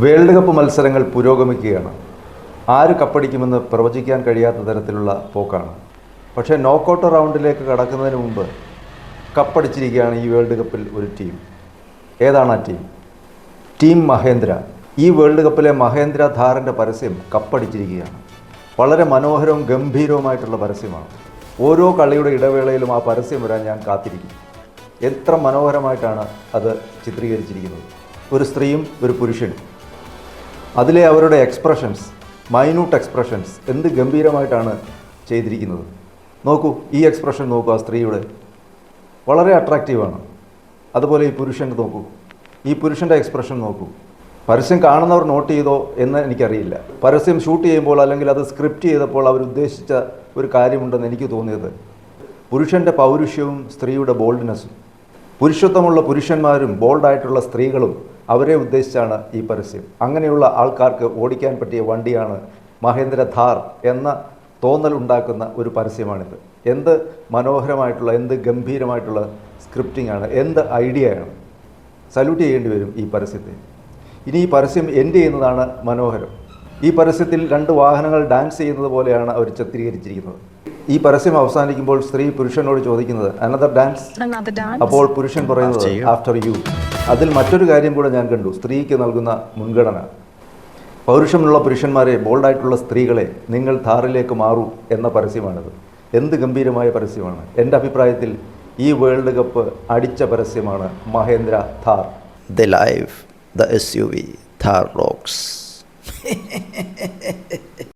World cup മത്സരങ്ങൾ പുരോഗമിക്കുകയാണ്. ആര് കപ്പടിക്കുമെന്ന് പ്രവചിക്കാൻ കഴിയാത്ത തരത്തിലുള്ള പോക്കാണ്. പക്ഷേ നോക്കൗട്ട് റൗണ്ടിലേക്ക് കടക്കുന്നതിന് മുമ്പ് കപ്പടിച്ചിരിക്കുകയാണ് ഈ വേൾഡ് കപ്പിൽ ഒരു ടീം. ഏതാണ് ആ ടീം? ടീം മഹേന്ദ്ര. ഈ വേൾഡ് കപ്പിലെ മഹേന്ദ്ര ഥാറിൻ്റെ പരസ്യം കപ്പടിച്ചിരിക്കുകയാണ്. വളരെ മനോഹരവും ഗംഭീരവുമായിട്ടുള്ള പരസ്യമാണ്. ഓരോ കളിയുടെ ഇടവേളയിലും ആ പരസ്യം വരാൻ ഞാൻ കാത്തിരിക്കും. എത്ര മനോഹരമായിട്ടാണ് അത് ചിത്രീകരിച്ചിരിക്കുന്നത്. ഒരു സ്ത്രീയും ഒരു പുരുഷനും, അതിലെ അവരുടെ എക്സ്പ്രഷൻസ്, മൈന്യൂട്ട് എക്സ്പ്രഷൻസ് എന്ത് ഗംഭീരമായിട്ടാണ് ചെയ്തിരിക്കുന്നത്. നോക്കൂ, ഈ എക്സ്പ്രഷൻ നോക്കൂ, ആ സ്ത്രീയുടെ വളരെ അട്രാക്റ്റീവാണ്. അതുപോലെ ഈ പുരുഷൻ്റെ നോക്കൂ, ഈ പുരുഷൻ്റെ എക്സ്പ്രഷൻ നോക്കൂ. പരസ്യം കാണുന്നവർ നോട്ട് ചെയ്തോ എന്ന് എനിക്കറിയില്ല. പരസ്യം ഷൂട്ട് ചെയ്യുമ്പോൾ അല്ലെങ്കിൽ അത് സ്ക്രിപ്റ്റ് ചെയ്തപ്പോൾ അവരുദ്ദേശിച്ച ഒരു കാര്യമുണ്ടെന്ന് എനിക്ക് തോന്നിയത് പുരുഷൻ്റെ പൗരുഷ്യവും സ്ത്രീയുടെ ബോൾഡ്നെസ്സും. പുരുഷത്വമുള്ള പുരുഷന്മാരും ബോൾഡായിട്ടുള്ള സ്ത്രീകളും അവരെ ഉദ്ദേശിച്ചാണ് ഈ പരസ്യം. അങ്ങനെയുള്ള ആൾക്കാർക്ക് ഓടിക്കാൻ പറ്റിയ വണ്ടിയാണ് മഹേന്ദ്ര ഥാർ എന്ന തോന്നലുണ്ടാക്കുന്ന ഒരു പരസ്യമാണിത്. എന്ത് മനോഹരമായിട്ടുള്ള, എന്ത് ഗംഭീരമായിട്ടുള്ള സ്ക്രിപ്റ്റിംഗ് ആണ്, എന്ത് ഐഡിയയാണ്. സല്യൂട്ട് ചെയ്യേണ്ടി വരും ഈ പരസ്യത്തെ. ഇനി ഈ പരസ്യം എൻഡ് ചെയ്യുന്നതാണ് മനോഹരം. ഈ പരസ്യത്തിൽ 2 വാഹനങ്ങൾ ഡാൻസ് ചെയ്യുന്നത് പോലെയാണ് അവർ ചിത്രീകരിച്ചിരിക്കുന്നത്. ഈ പരസ്യം അവസാനിക്കുമ്പോൾ സ്ത്രീ പുരുഷനോട് ചോദിക്കുന്നത് അനദർ ഡാൻസ്. അപ്പോൾ പുരുഷൻ പറയുന്നത് ആഫ്റ്റർ യു. അതിൽ മറ്റൊരു കാര്യം കൂടെ ഞാൻ കണ്ടു, സ്ത്രീക്ക് നൽകുന്ന മുൻഗണന. പൗരുഷമുള്ള പുരുഷന്മാരെ, ബോൾഡായിട്ടുള്ള സ്ത്രീകളെ, നിങ്ങൾ ഥാറിലേക്ക് മാറൂ എന്ന പരസ്യമാണിത്. എന്ത് ഗംഭീരമായ പരസ്യമാണ്. എൻ്റെ അഭിപ്രായത്തിൽ ഈ വേൾഡ് കപ്പ് അടിച്ച പരസ്യമാണ് Mahendra Thar. The life, the SUV, Thar rocks.